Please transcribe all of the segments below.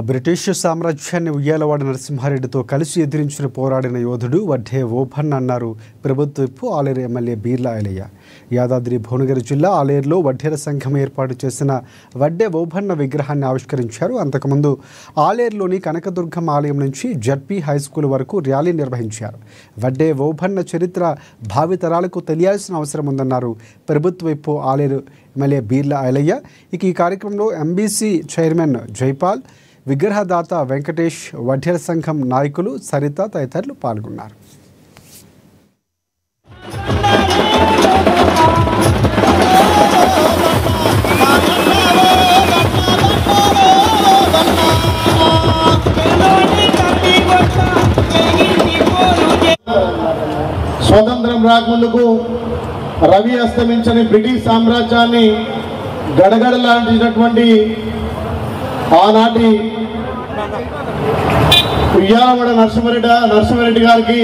British సామ్రాజ్యాన్ని ఉయ్యాలవాడ నరసింహారెడ్డితో కలిసి ఎదిరించిన పోరాడిన యోధుడు వడ్డే ఓబన్న అన్నారు ప్రభుత్వపు ఆలేరు ఎమ్మెల్యే బీర్లా ఐలయ్య. యాదాద్రి భువనగిరి జిల్లా ఆలేరులో వడ్డేర సంఘం ఏర్పాటు చేసిన వడ్డే ఓబన్న విగ్రహాన్ని ఆవిష్కరించారు. అంతకుముందు ఆలేరులోని కనకదుర్గమ్మ ఆలయం నుంచి జడ్పీ హైస్కూల్ వరకు ర్యాలీ నిర్వహించారు. వడ్డే ఓబన్న చరిత్ర భావితరాలకు తెలియాల్సిన అవసరం ఉందన్నారు ప్రభుత్వపు ఆలేరు ఎమ్మెల్యే బీర్లా ఐలయ్య. ఈ కార్యక్రమంలో ఎంబీసీ చైర్మన్ జైపాల్, విగ్రహదాత వెంకటేష్, వడ్డేర సంఘం నాయకులు సరిత తదితరులు పాల్గొన్నారు. స్వతంత్రం రాకముందుకు రవి అస్తమించని బ్రిటిష్ సామ్రాజ్యాన్ని గడగడలాంటినటువంటి ఆనాటి ఉయ్యాలవాడ నరసింహారెడ్డి గారికి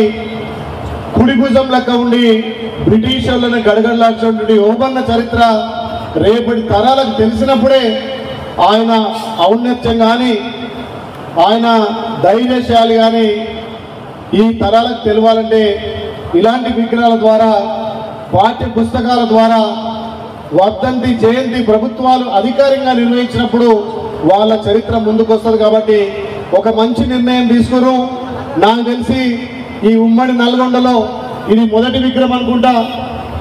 కుడి భుజం లెక్క ఉండి బ్రిటిష్ వాళ్ళని గడగడలాంటి ఓబన్న చరిత్ర రేపటి తరాలకు తెలిసినప్పుడే ఆయన ఔన్నత్యం కానీ ఆయన ధైర్యశాలి కానీ ఈ తరాలకు తెలియాలంటే ఇలాంటి విగ్రహాల ద్వారా, పాఠ్య పుస్తకాల ద్వారా, వర్ధంతి జయంతి ప్రభుత్వాలు అధికారికంగా నిర్వహించినప్పుడు వాళ్ళ చరిత్ర ముందుకు వస్తుంది. కాబట్టి ఒక మంచి నిర్ణయం తీసుకురు. నాకు తెలిసి ఈ ఉమ్మడి నల్గొండలో ఇది మొదటి విగ్రహం అనుకుంటా.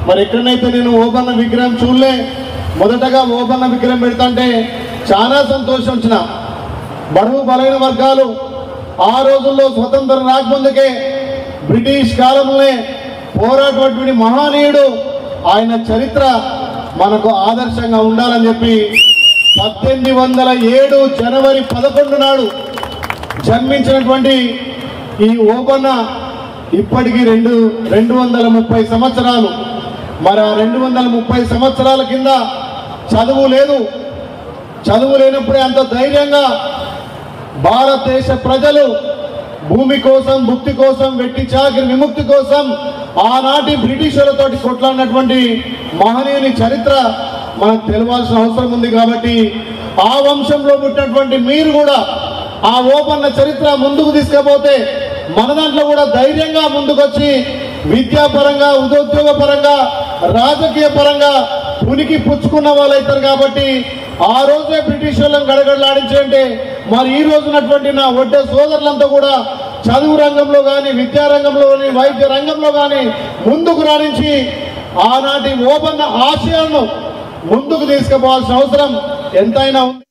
మరి ఎక్కడైతే నేను ఓబన్న విగ్రహం చూడలే, మొదటగా ఓబన్న విగ్రహం పెడతాంటే చాలా సంతోషం వచ్చిన. బడుగు బలైన వర్గాలు ఆ రోజుల్లో స్వతంత్రం రాకముందుకే బ్రిటిష్ కాలంలోనే పోరాటటువంటి మహానీయుడు, ఆయన చరిత్ర మనకు ఆదర్శంగా ఉండాలని చెప్పి 1807 జనవరి 11 నాడు జన్మించినటువంటి ఈ ఓబన్న ఇప్పటికీ 230 సంవత్సరాలు. మరి ఆ 230 సంవత్సరాల కింద చదువు లేదు. చదువు లేనప్పుడే అంత ధైర్యంగా భారతదేశ ప్రజలు భూమి కోసం, భుక్తి కోసం, వెట్టి చాకిరి విముక్తి కోసం ఆనాటి బ్రిటిషర్లతోటి కొట్లాడినటువంటి మహనీయుని చరిత్ర మనకు తెలియాల్సిన అవసరం ఉంది. కాబట్టి ఆ వంశంలో పుట్టినటువంటి మీరు కూడా ఆ ఓబన్న చరిత్ర ముందుకు తీసుకపోతే మన దాంట్లో కూడా ధైర్యంగా ముందుకొచ్చి విద్యాపరంగా, ఉద్యోగ పరంగా, రాజకీయ పరంగా ఉనికి పుచ్చుకున్న వాళ్ళు అవుతారు. కాబట్టి ఆ రోజే బ్రిటిష్ వాళ్ళని గడగడలాడించంటే మరి ఈ రోజునటువంటి నా వడ్డే సోదరులంతా కూడా చదువు రంగంలో కానీ, విద్యారంగంలో కానీ, వైద్య రంగంలో కానీ ముందుకు రాణించి ఆనాటి ఓబన్న ఆశయాలను ముందుకు తీసుకుపోవాల్సిన అవసరం ఎంతైనా ఉంది.